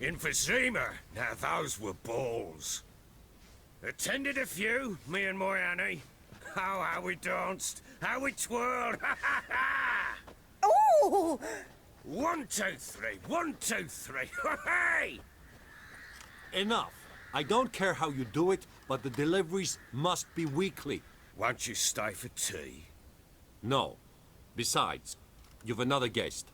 Emphysema. Now those were balls. Attended a few, me and my Annie. Oh, how we danced, how we twirled. Ha ha ha! Ooh! 1, 2, 3. 1, 2, 3. Hey! Enough. I don't care how you do it, but the deliveries must be weekly. Won't you stay for tea? No. Besides, you've another guest.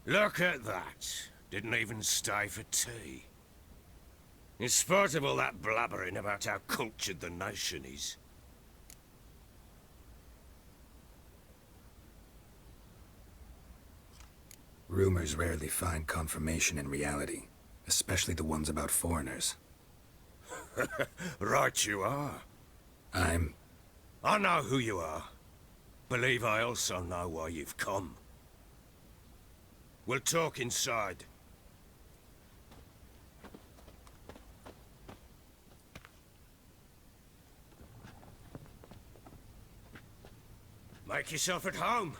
Look at that. Didn't even stay for tea. In spite of all that blabbering about how cultured the nation is. Rumors rarely find confirmation in reality, especially the ones about foreigners. Right you are. I know who you are. Believe I also know why you've come. We'll talk inside. Make yourself at home.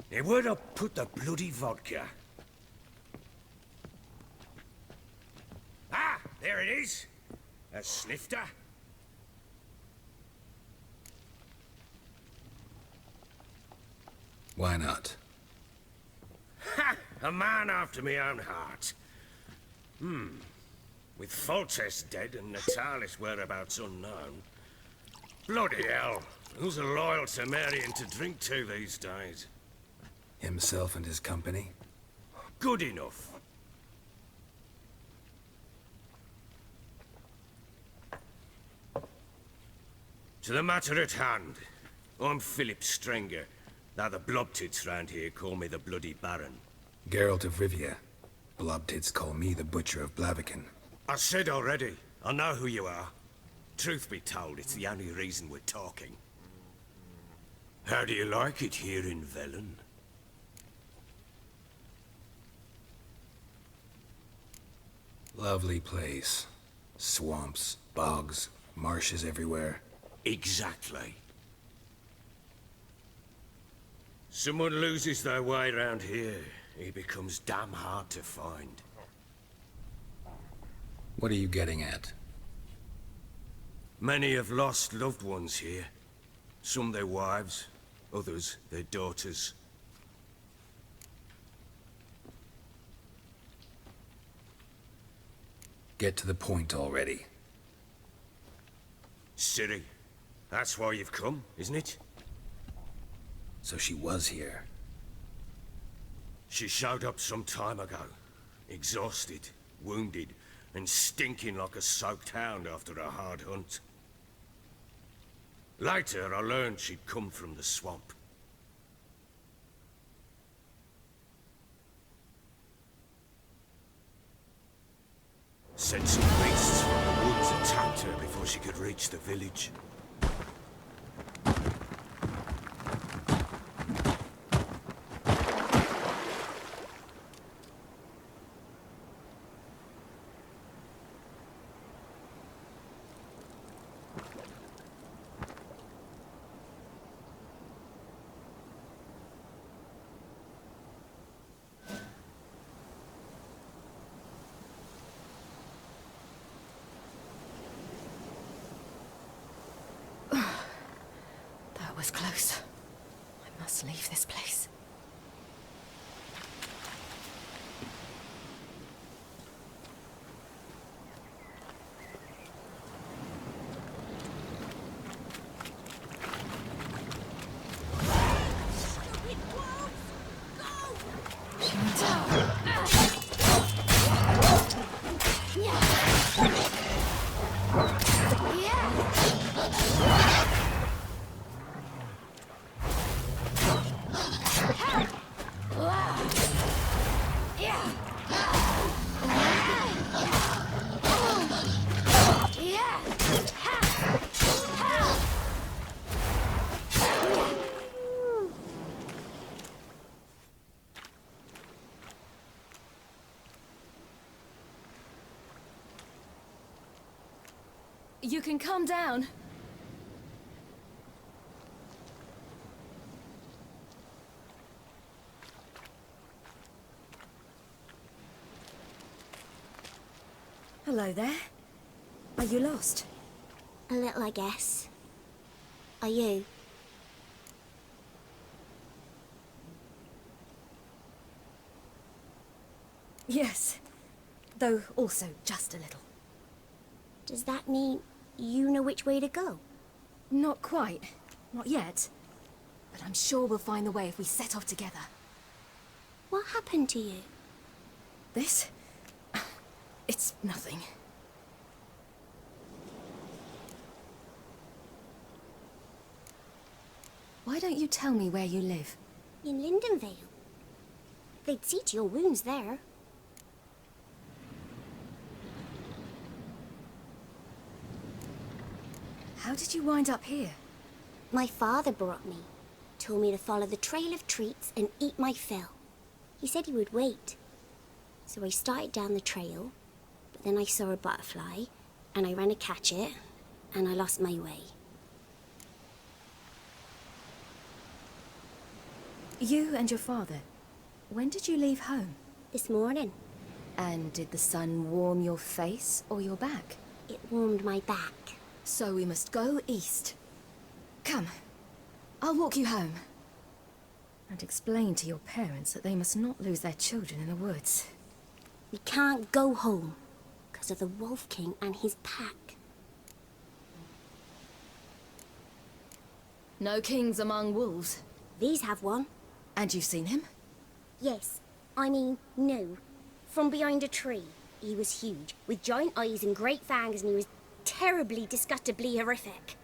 Hey, where'd I put the bloody vodka? Ah, there it is. A snifter. Why not? Ha! A man after my own heart. With Foltest dead and Natalis whereabouts unknown. Bloody hell. Who's loyal to Marion to drink to these days? Himself and his company? Good enough. To the matter at hand. I'm Philip Strenger. Now the blobtits round here call me the Bloody Baron. Geralt of Rivia. Blobtits call me the Butcher of Blaviken. I said already, I know who you are. Truth be told, it's the only reason we're talking. How do you like it here in Velen? Lovely place. Swamps, bogs, marshes everywhere. Exactly. Someone loses their way around here, he becomes damn hard to find. What are you getting at? Many have lost loved ones here. Some their wives, others their daughters. Get to the point already. Ciri, that's why you've come, isn't it? So she was here. She showed up some time ago. Exhausted, wounded, and stinking like a soaked hound after a hard hunt. Later, I learned she'd come from the swamp. Said some beasts from the woods attacked her before she could reach the village. That was close. I must leave this place. She went out. You can calm down. Hello there. Are you lost? A little, I guess. Are you? Yes. Though also just a little. Does that mean you know which way to go? Not quite. Not yet. But I'm sure we'll find the way if we set off together. What happened to you? This? It's nothing. Why don't you tell me where you live? In Lindenvale. They'd see to your wounds there. How did you wind up here? My father brought me. Told me to follow the trail of treats and eat my fill. He said he would wait. So I started down the trail, but then I saw a butterfly, and I ran to catch it, and I lost my way. You and your father, when did you leave home? This morning, And did the sun warm your face or your back? it warmed my back. So we must go east. Come, I'll walk you home. And explain to your parents that they must not lose their children in the woods. We can't go home, because of the Wolf King and his pack. No kings among wolves. These have one. And you've seen him? Yes, I mean, no. From behind a tree. He was huge, with giant eyes and great fangs, and he was terribly, disgustingly horrific.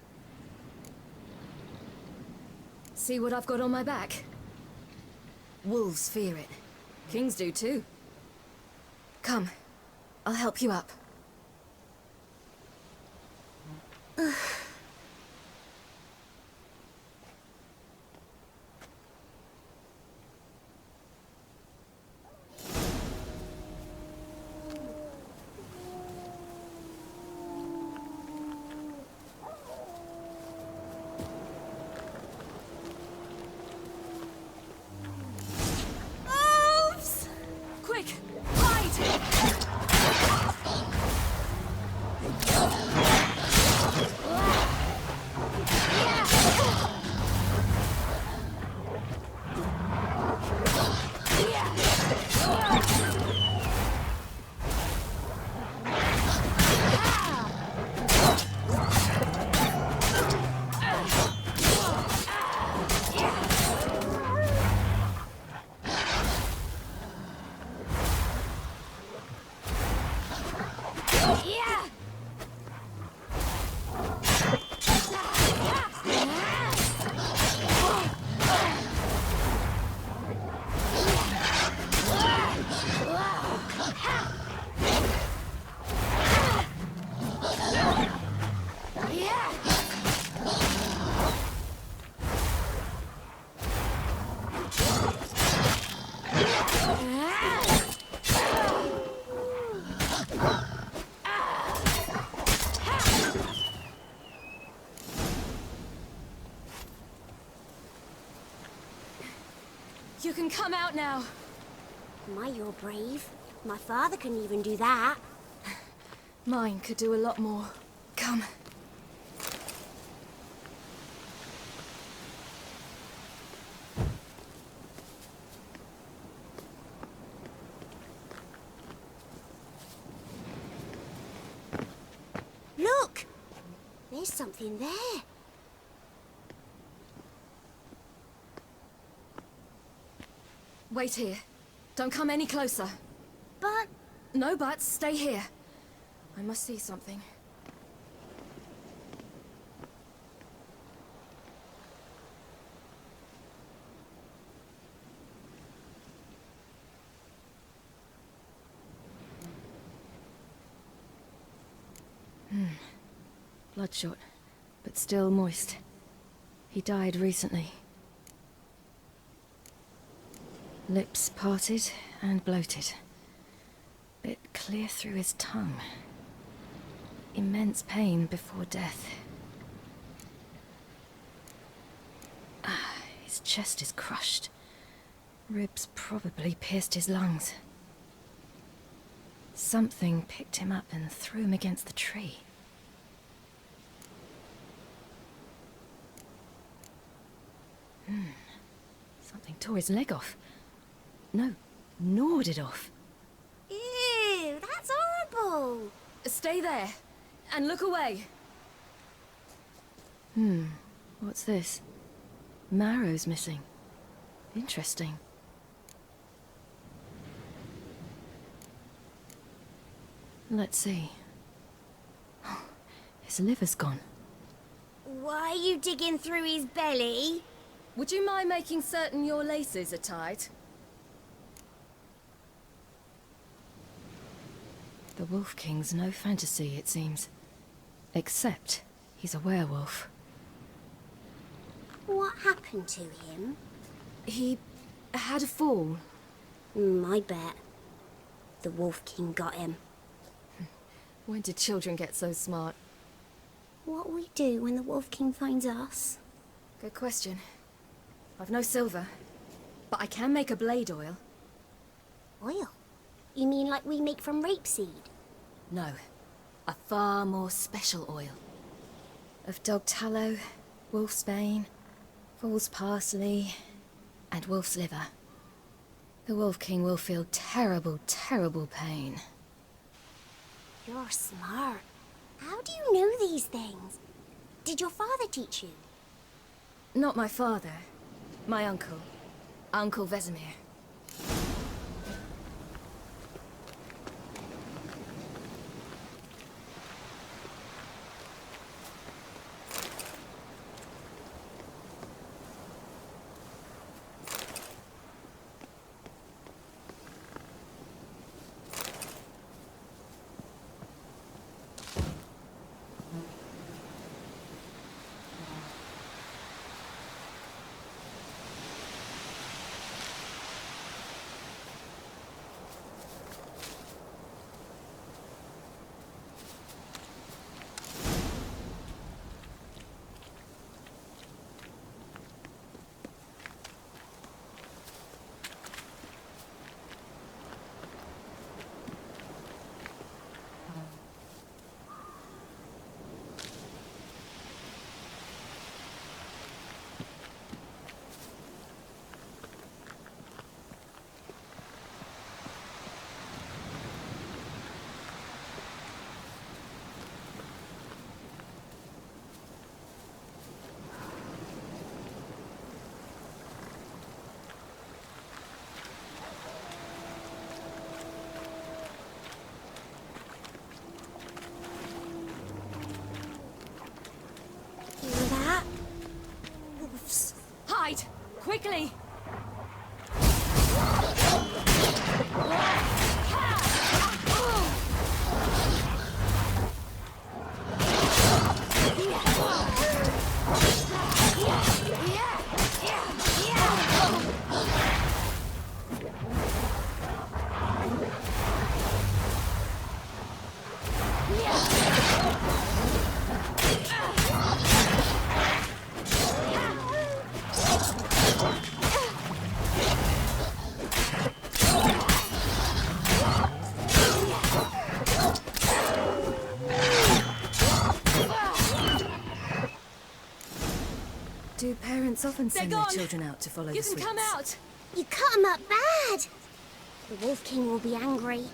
See what I've got on my back? Wolves fear it. Kings do too. Come, I'll help you up. Quick, hide! You can come out now. My, you're brave. My father couldn't even do that. Mine could do a lot more. Come. Look! There's something there. Wait here. Don't come any closer. But No buts. Stay here. I must see something. Bloodshot, but still moist. He died recently. Lips parted and bloated. Bit clear through his tongue. Immense pain before death. His chest is crushed. Ribs probably pierced his lungs. Something picked him up and threw him against the tree. Something tore his leg off. No, gnawed it off. Ew, that's horrible. Stay there, and look away. What's this? Marrow's missing. Interesting. Let's see. His liver's gone. Why are you digging through his belly? Would you mind making certain your laces are tied? The Wolf King's no fantasy, it seems. Except he's a werewolf. What happened to him? He had a fall. I bet. The Wolf King got him. When did children get so smart? What'll we do when the Wolf King finds us? Good question. I've no silver, but I can make a blade oil. Oil? You mean like we make from rapeseed? No, a far more special oil. Of dog tallow, wolf's bane, foal's parsley, and wolf's liver. The Wolf King will feel terrible, terrible pain. You're smart. How do you know these things? Did your father teach you? Not my father. My uncle. Uncle Vesemir. Hear that? Wolves. Hide! Quickly! Do parents often send their children out to follow the sweets? You can come out! You cut him up bad! The Wolf King will be angry.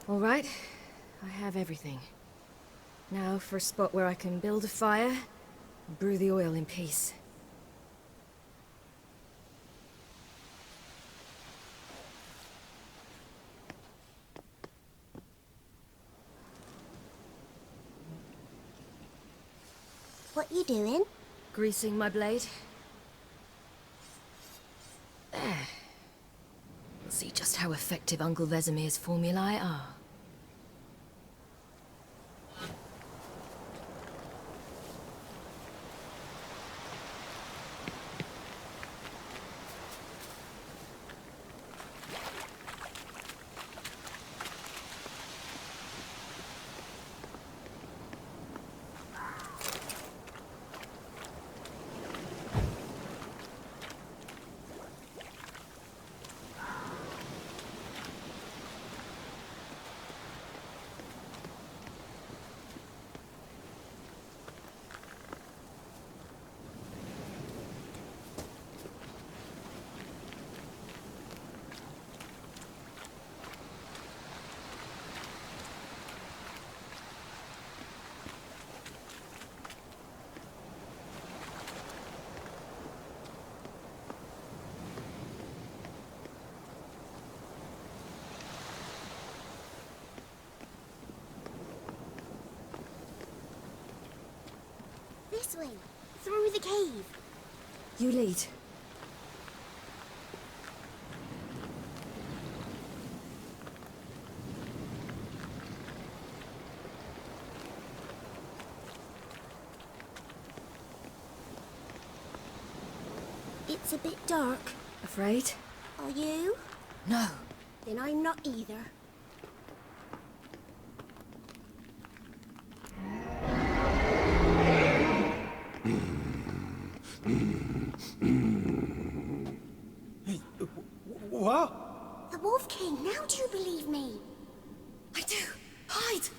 All right, I have everything. Now for a spot where I can build a fire and brew the oil in peace. What you doing? Greasing my blade. There. We'll see just how effective Uncle Vesemir's formulae are. This way, through the cave. You lead. It's a bit dark. Afraid? Are you? No. Then I'm not either. What? The Wolf King, now do you believe me? I do. Hide!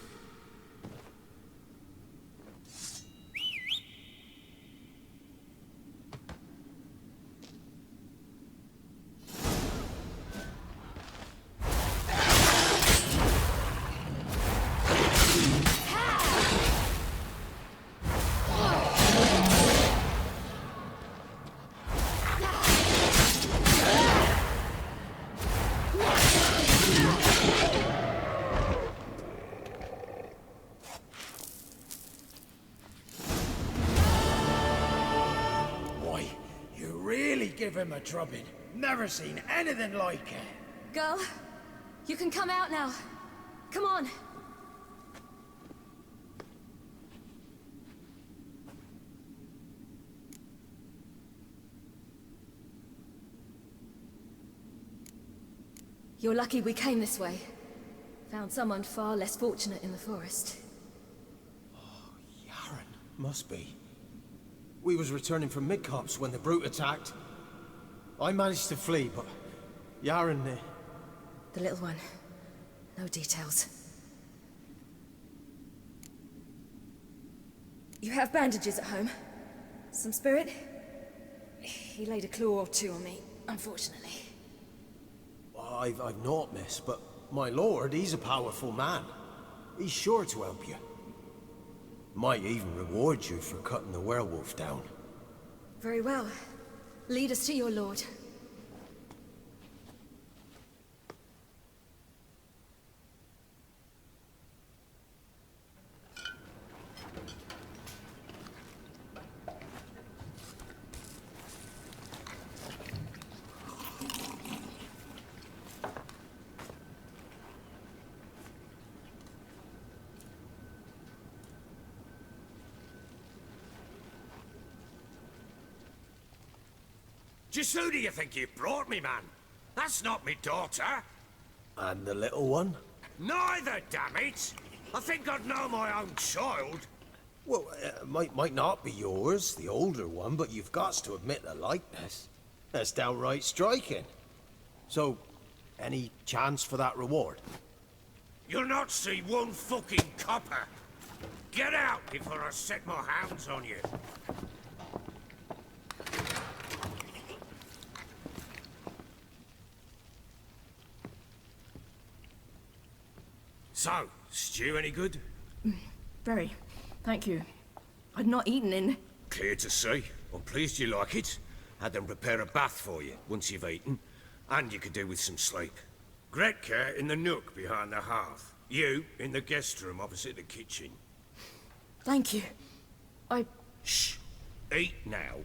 Give him a drubbing. Never seen anything like it. Girl, you can come out now. Come on. You're lucky we came this way. Found someone far less fortunate in the forest. Yaren, must be. We was returning from Midcops when the brute attacked. I managed to flee, but Yaren... The little one. No details. You have bandages at home? Some spirit? He laid a claw or two on me, unfortunately. I've not, miss, but my lord, he's a powerful man. He's sure to help you. Might even reward you for cutting the werewolf down. Very well. Lead us to your lord. Just who do you think you brought me, man? That's not me daughter. And the little one? Neither, damn it! I think I'd know my own child. Well, might not be yours, the older one, but you've got to admit the likeness. That's downright striking. So, any chance for that reward? You'll not see one fucking copper. Get out before I set my hounds on you. So, stew any good? Very. Thank you. I'd not eaten in... Clear to see. I'm pleased you like it. Had them prepare a bath for you once you've eaten. And you could do with some sleep. Gretka in the nook behind the hearth. You in the guest room opposite the kitchen. Thank you. Shh. Eat now.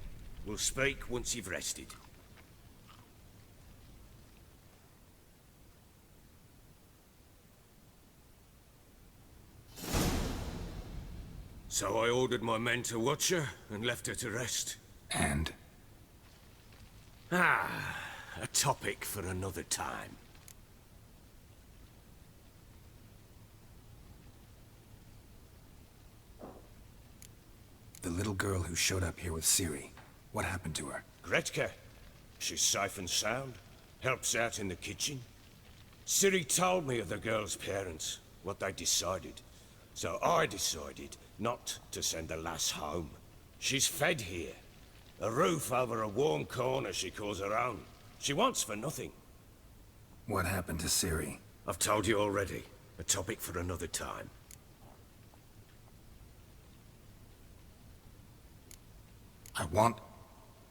We'll speak once you've rested. So I ordered my men to watch her and left her to rest. And? A topic for another time. The little girl who showed up here with Ciri. What happened to her? Gretka. She's safe and sound. Helps out in the kitchen. Ciri told me of the girl's parents, what they decided. So I decided not to send the lass home. She's fed here. A roof over a warm corner she calls her own. She wants for nothing. What happened to Ciri? I've told you already. A topic for another time.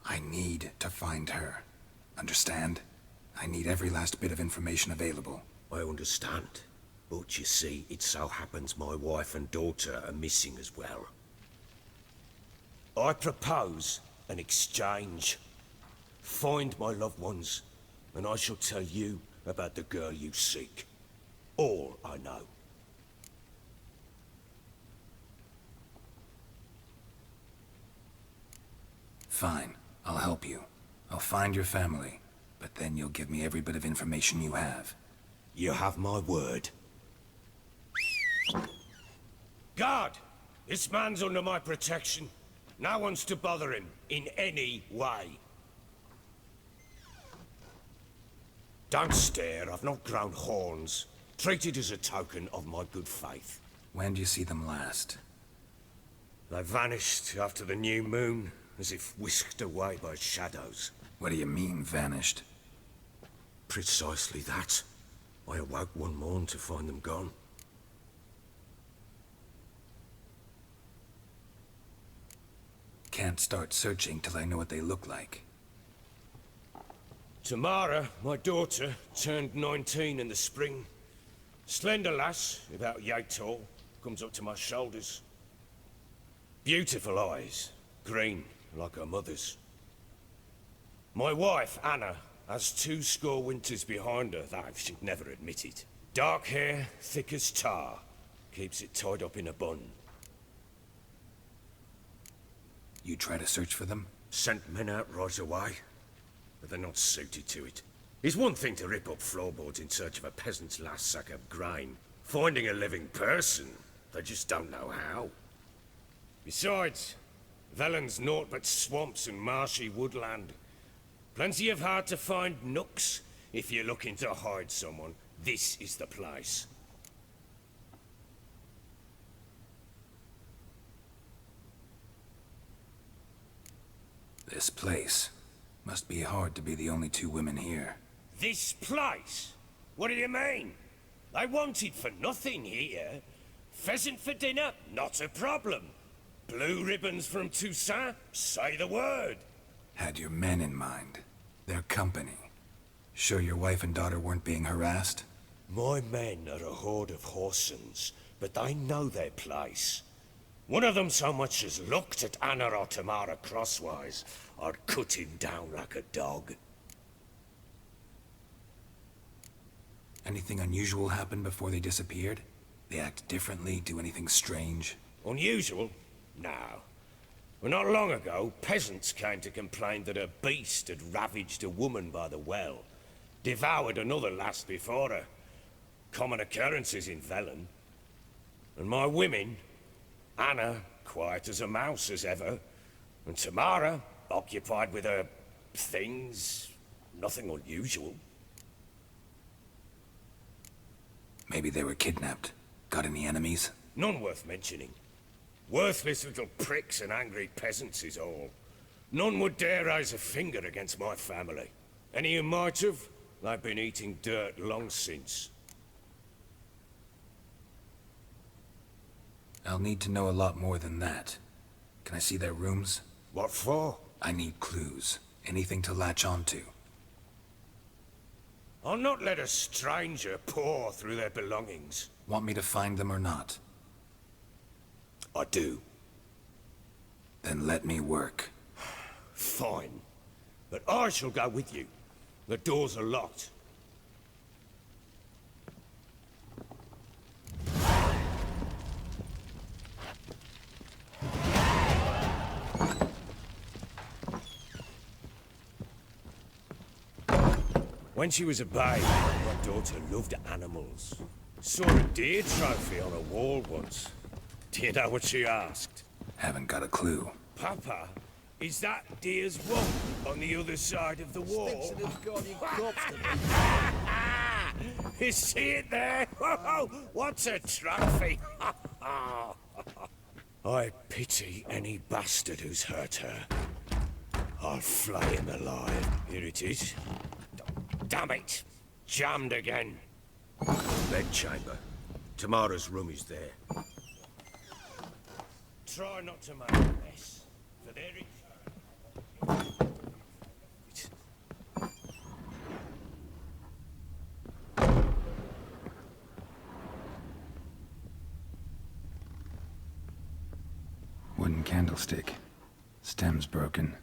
I need to find her. Understand? I need every last bit of information available. I understand. But you see, it so happens my wife and daughter are missing as well. I propose an exchange. Find my loved ones, and I shall tell you about the girl you seek. All I know. Fine, I'll help you. I'll find your family, but then you'll give me every bit of information you have. You have my word. Guard! This man's under my protection. No one's to bother him in any way. Don't stare, I've not grown horns. Treat it as a token of my good faith. When do you see them last? They vanished after the new moon, as if whisked away by shadows. What do you mean, vanished? Precisely that. I awoke one morn to find them gone. Can't start searching till I know what they look like. Tamara, my daughter, turned 19 in the spring. Slender lass, about yay tall, comes up to my shoulders. Beautiful eyes, green, like her mother's. My wife, Anna, has 2 score winters behind her, though she'd never admit it. Dark hair, thick as tar, keeps it tied up in a bun. You try to search for them? Sent men out right away, but they're not suited to it. It's one thing to rip up floorboards in search of a peasant's last sack of grain. Finding a living person, they just don't know how. Besides, Velen's naught but swamps and marshy woodland. Plenty of hard-to-find nooks. If you're looking to hide someone, this is the place. This place. Must be hard to be the only 2 women here. This place? What do you mean? They wanted for nothing here. Pheasant for dinner? Not a problem. Blue ribbons from Toussaint? Say the word. Had your men in mind. Their company. Sure your wife and daughter weren't being harassed? My men are a horde of whoresons, but they know their place. One of them so much as looked at Anna or Tamara crosswise, I'd cut him down like a dog. Anything unusual happen before they disappeared? They act differently, do anything strange? Unusual? No. Well, not long ago, peasants came to complain that a beast had ravaged a woman by the well. Devoured another lass before her. Common occurrences in Velen. And my women, Anna, quiet as a mouse as ever, and Tamara, occupied with her things, nothing unusual. Maybe they were kidnapped. Got any enemies? None worth mentioning. Worthless little pricks and angry peasants is all. None would dare raise a finger against my family. Any who might have, they've been eating dirt long since. I'll need to know a lot more than that. Can I see their rooms? What for? I need clues. Anything to latch onto. I'll not let a stranger pore through their belongings. Want me to find them or not? I do. Then let me work. Fine. But I shall go with you. The doors are locked. When she was a babe, my daughter loved animals. Saw a deer trophy on a wall once. Do you know what she asked? Haven't got a clue. Papa, is that deer's rump on the other side of the wall? You see it there? Oh, what's a trophy? I pity any bastard who's hurt her. I'll flay him alive. Here it is. Damn it! Jammed again. Bedchamber. Tamara's room is there. Try not to make a mess. For their return. Wooden candlestick. stem's broken.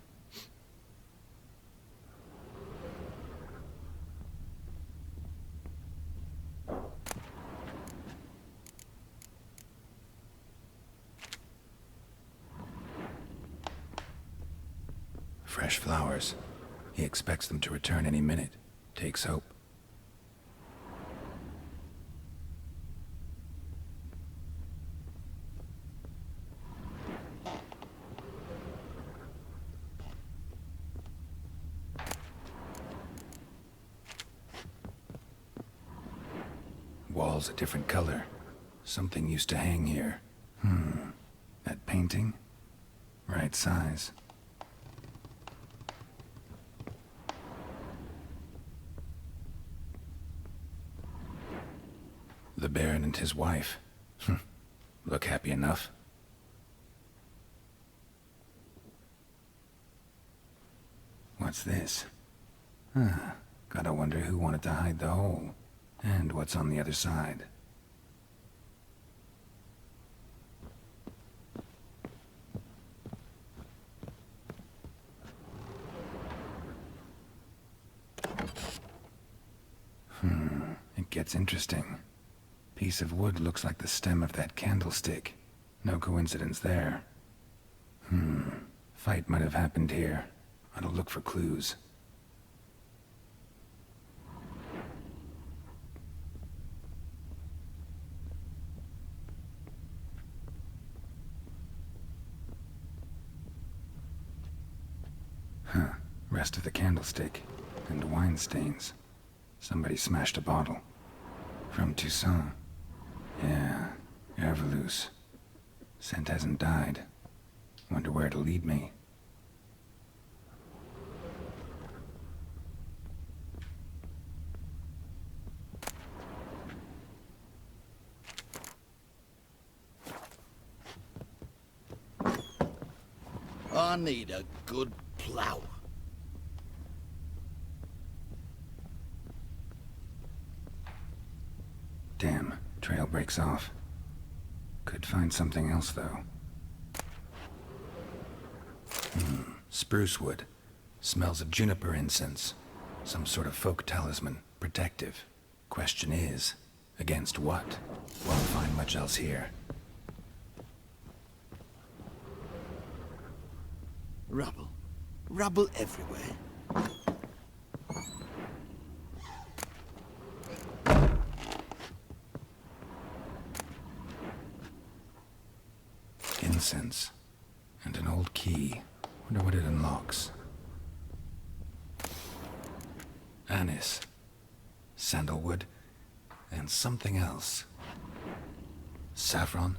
Fresh flowers. He expects them to return any minute. Takes hope. Wall's a different color. Something used to hang here. That painting? Right size. The Baron and his wife. Look happy enough. What's this? Gotta wonder who wanted to hide the hole. And what's on the other side. It gets interesting. Piece of wood looks like the stem of that candlestick. No coincidence there. Fight might have happened here. I'll look for clues. Rest of the candlestick. And wine stains. Somebody smashed a bottle. From Toussaint. Yeah, Erveloos. Scent hasn't died. Wonder where it'll lead me. I need a good plough. Damn, trail breaks off. Could find something else, though. Spruce wood. Smells of juniper incense. Some sort of folk talisman. Protective. Question is, against what? Won't find much else here. Rubble. Rubble everywhere. Incense. And an old key. Wonder what it unlocks. Anise. Sandalwood. And something else. Saffron.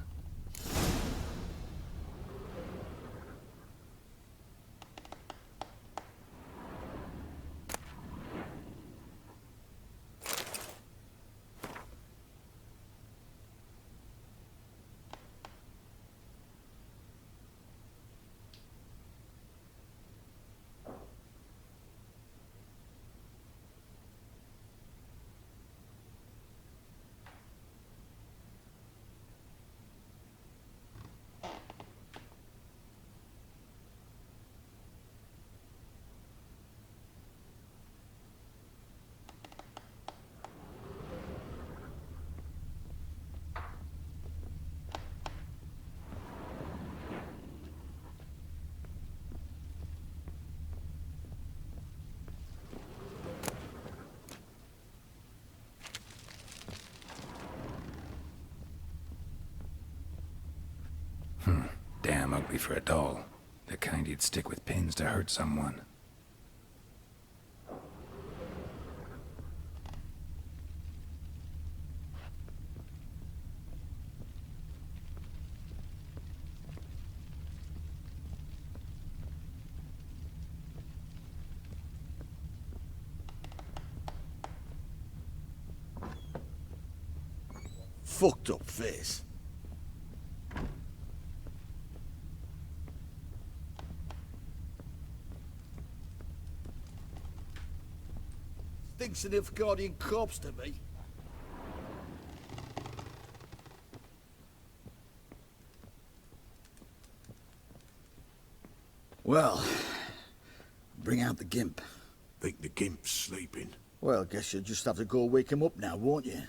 Damn ugly for a doll. The kind you'd stick with pins to hurt someone. Fucked up face. Thinks an Nilfgaardian corpse to me. Well, bring out the gimp. Think the gimp's sleeping? Well, guess you'll just have to go wake him up now, won't you?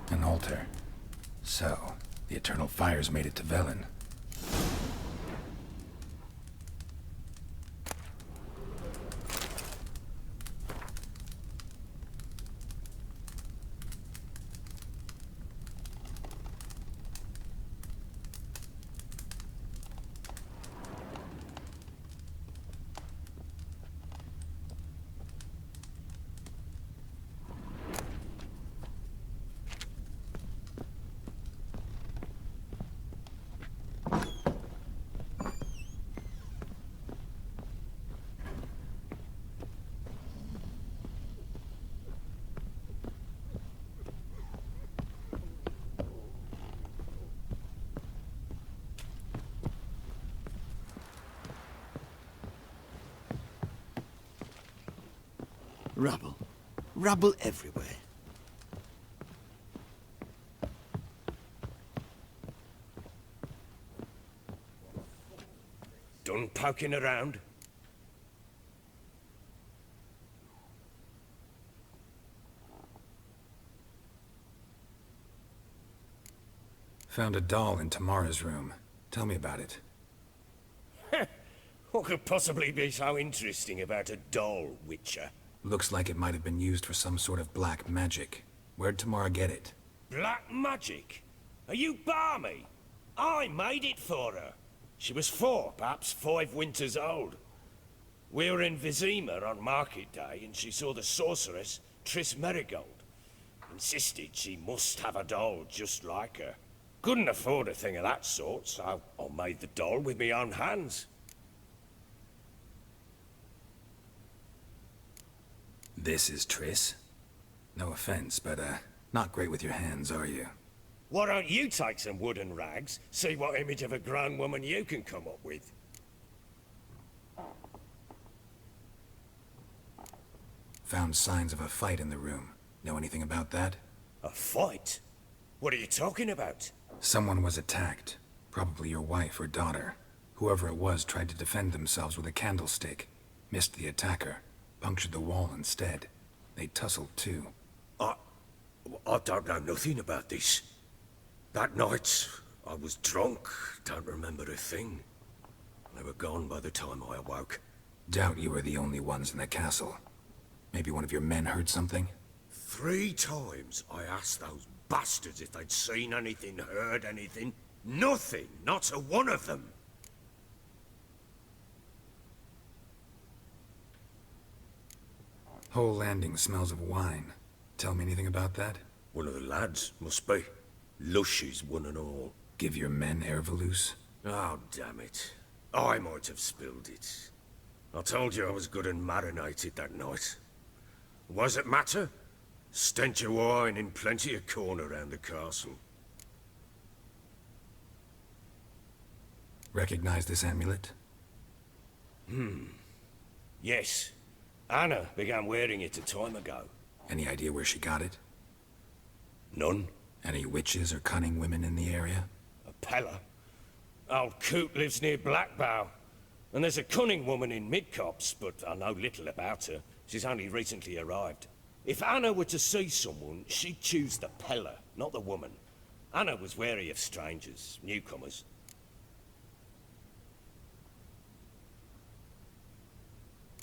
An altar. So, the eternal fires made it to Velen. Rubble. Rubble everywhere. Done poking around? Found a doll in Tamara's room. Tell me about it. What could possibly be so interesting about a doll, Witcher? Looks like it might have been used for some sort of black magic. Where'd Tamara get it? Black magic? Are you balmy? I made it for her. She was 4, perhaps 5 winters old. We were in Vizima on market day, and she saw the sorceress, Triss Merigold. Insisted she must have a doll just like her. Couldn't afford a thing of that sort, so I made the doll with my own hands. This is Triss? No offense, but, not great with your hands, are you? Why don't you take some wooden rags, see what image of a grown woman you can come up with? Found signs of a fight in the room. Know anything about that? A fight? What are you talking about? Someone was attacked. Probably your wife or daughter. Whoever it was tried to defend themselves with a candlestick. Missed the attacker. Punctured the wall instead. They tussled too. I don't know nothing about this. That night, I was drunk, don't remember a thing. They were gone by the time I awoke. Doubt you were the only ones in the castle. Maybe one of your men heard something? 3 times I asked those bastards if they'd seen anything, heard anything. Nothing, not a one of them. Whole landing smells of wine. Tell me anything about that? One of the lads, must be. Lushes, one and all. Give your men Ervelus? Oh, damn it. I might have spilled it. I told you I was good and marinated that night. Was it matter? Stench of wine in plenty of corn around the castle. Recognize this amulet? Yes. Anna began wearing it a time ago. Any idea where she got it? None. Any witches or cunning women in the area? A Pella. Old Coot lives near Blackbow. And there's a cunning woman in Midcopse, but I know little about her. She's only recently arrived. If Anna were to see someone, she'd choose the Pella, not the woman. Anna was wary of strangers, newcomers.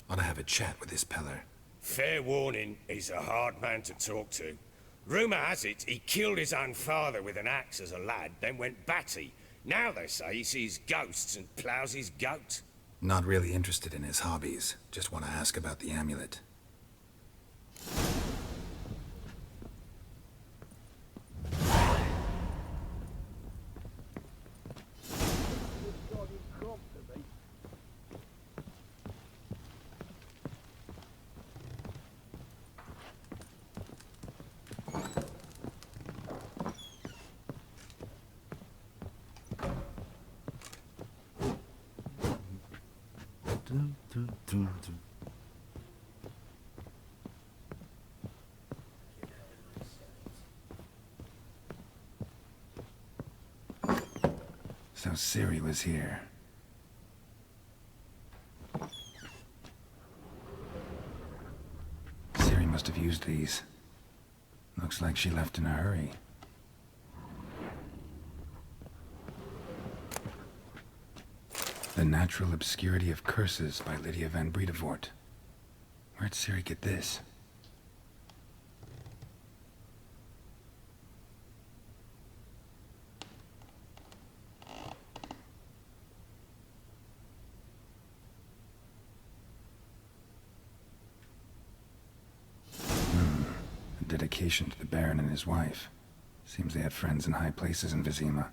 Ought to have a chat with this Peller. Fair warning, he's a hard man to talk to. Rumour has it he killed his own father with an axe as a lad, then went batty. Now they say he sees ghosts and ploughs his goat. Not really interested in his hobbies. Just want to ask about the amulet. So Ciri was here. Ciri must have used these. Looks like she left in a hurry. The Natural Obscurity of Curses by Lydia van Bredevoort. Where'd Ciri get this? A dedication to the Baron and his wife. Seems they had friends in high places in Vizima.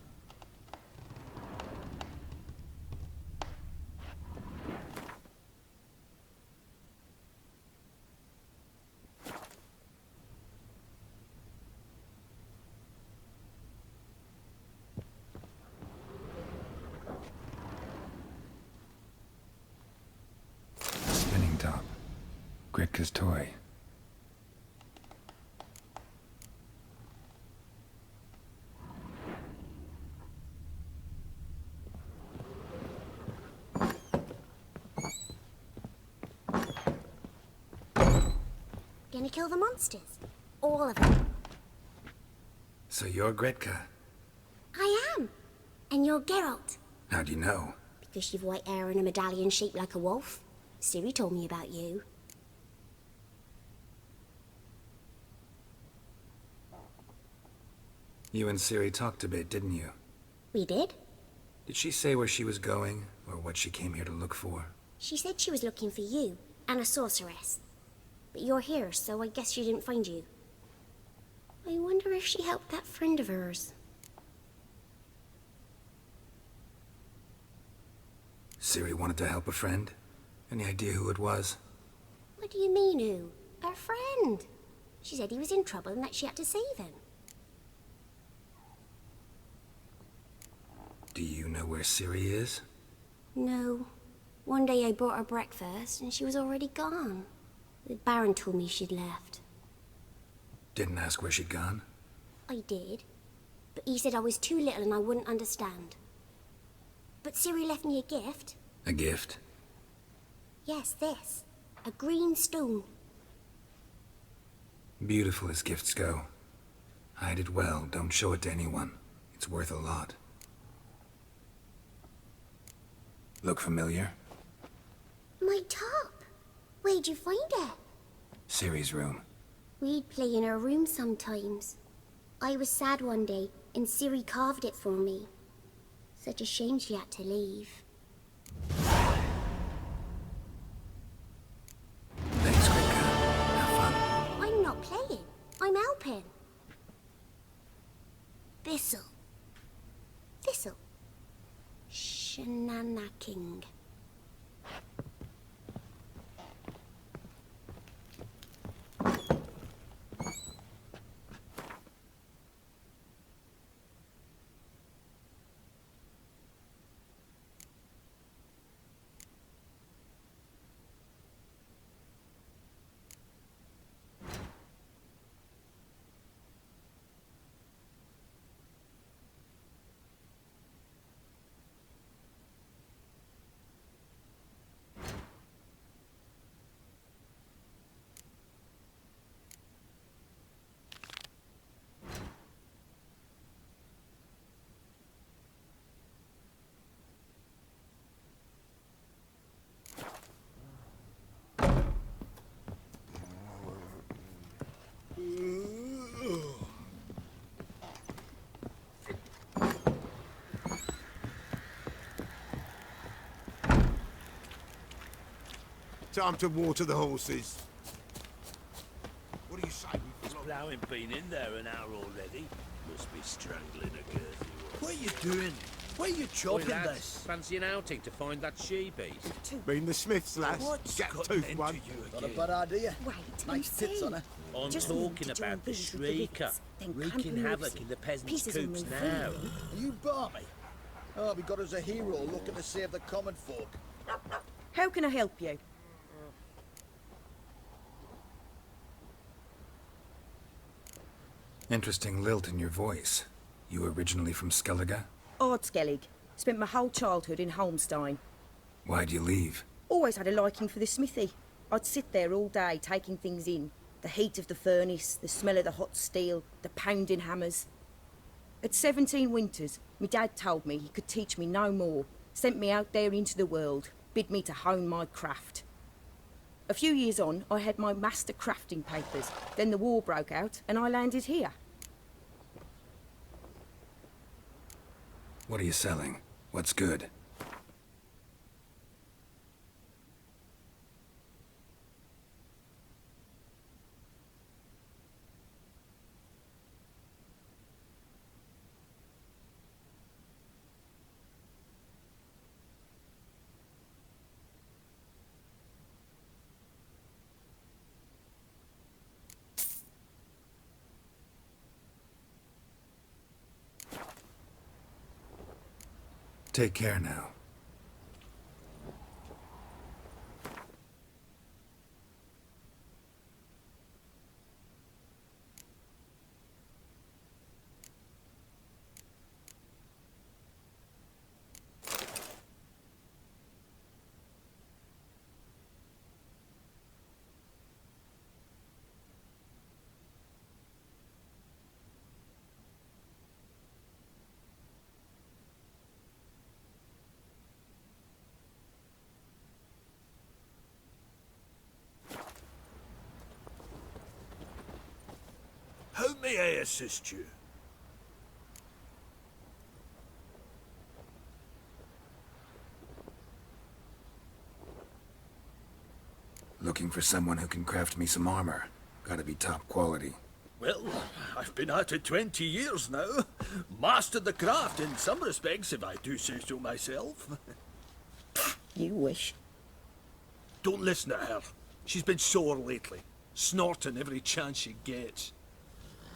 Spinning top. Gretka's toy. Gonna kill the monsters? All of them. So you're Gretka? I am. And you're Geralt. How'd you know? Because you've white hair and a medallion shaped like a wolf. Ciri told me about you. You and Ciri talked a bit, didn't you? We did. Did she say where she was going, or what she came here to look for? She said she was looking for you and a sorceress. But you're here, so I guess she didn't find you. I wonder if she helped that friend of hers. Ciri wanted to help a friend? Any idea who it was? What do you mean, who? Her friend. She said he was in trouble and that she had to save him. Do you know where Ciri is? No. One day I brought her breakfast and she was already gone. The Baron told me she'd left. Didn't ask where she'd gone? I did. But he said I was too little and I wouldn't understand. But Ciri left me a gift. A gift? Yes, this. A green stone. Beautiful as gifts go. Hide it well, don't show it to anyone. It's worth a lot. Look familiar? My top. Where'd you find it? Ciri's room. We'd play in her room sometimes. I was sad one day, and Ciri carved it for me. Such a shame she had to leave. Thanks, Gretka. Have fun. I'm not playing. I'm helping. Thistle. Thistle. Shenanaking. Time to water the horses. What do you say? Has ploughing been in there an hour already? Must be strangling a girthy one. What are you doing? Where are you chopping this? Fancy an outing to find that she-beast? Mean the Smiths, lass. What's Gap gotten tooth into one. you Not a bad idea. Wait, Nice tits on her. I'm Just talking need to about join the these with the shrieker, rivets, then wreaking cramping havoc ribs in the peasants' pieces will coops move now. freely. You barmy. Oh, we got us a hero looking to save the common folk. How can I help you? Interesting lilt in your voice. You originally from Skellige? Ardskellig. Spent my whole childhood in Holmstein. Why'd you leave? Always had a liking for the smithy. I'd sit there all day taking things in. The heat of the furnace, the smell of the hot steel, the pounding hammers. At 17 winters, my dad told me he could teach me no more. Sent me out there into the world, bid me to hone my craft. A few years on, I had my master crafting papers. Then the war broke out and I landed here. What are you selling? What's good? Take care now. How may I assist you? Looking for someone who can craft me some armor. Gotta be top quality. Well, I've been at it 20 years now. Mastered the craft in some respects, if I do say so myself. You wish. Don't listen to her. She's been sore lately, snorting every chance she gets.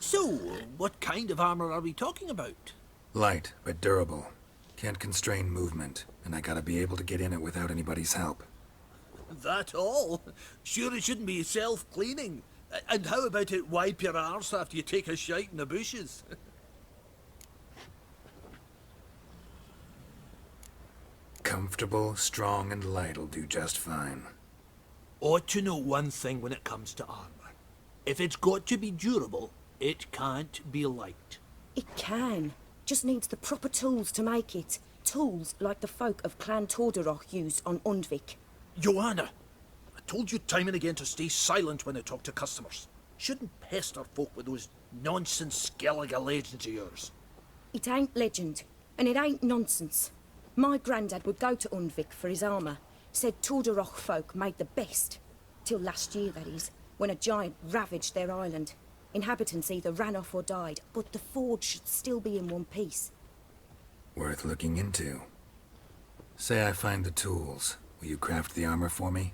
So, what kind of armor are we talking about? Light, but durable. Can't constrain movement, and I gotta be able to get in it without anybody's help. That all? Sure it shouldn't be self-cleaning. And how about it wipe your arse after you take a shite in the bushes? Comfortable, strong, and light'll do just fine. Ought to know one thing when it comes to armor. If it's got to be durable, it can't be light. It can. Just needs the proper tools to make it. Tools like the folk of Clan Torderoch used on Undvik. Joanna, I told you time and again to stay silent when I talk to customers. Shouldn't pester folk with those nonsense Skellige legends of yours. It ain't legend, and it ain't nonsense. My granddad would go to Undvik for his armour. Said Torderoch folk made the best. Till last year, that is, when a giant ravaged their island. Inhabitants either ran off or died, but the forge should still be in one piece. Worth looking into. Say I find the tools. Will you craft the armor for me?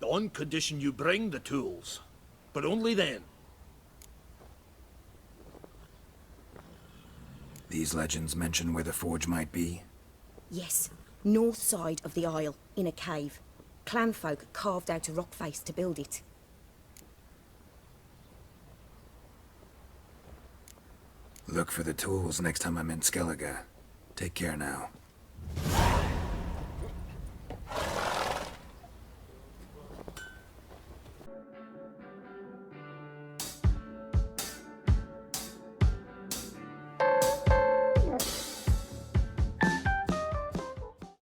On condition you bring the tools. But only then. These legends mention where the forge might be? Yes, north side of the isle, in a cave. Clanfolk carved out a rock face to build it. Look for the tools next time I'm in Skellige. Take care now.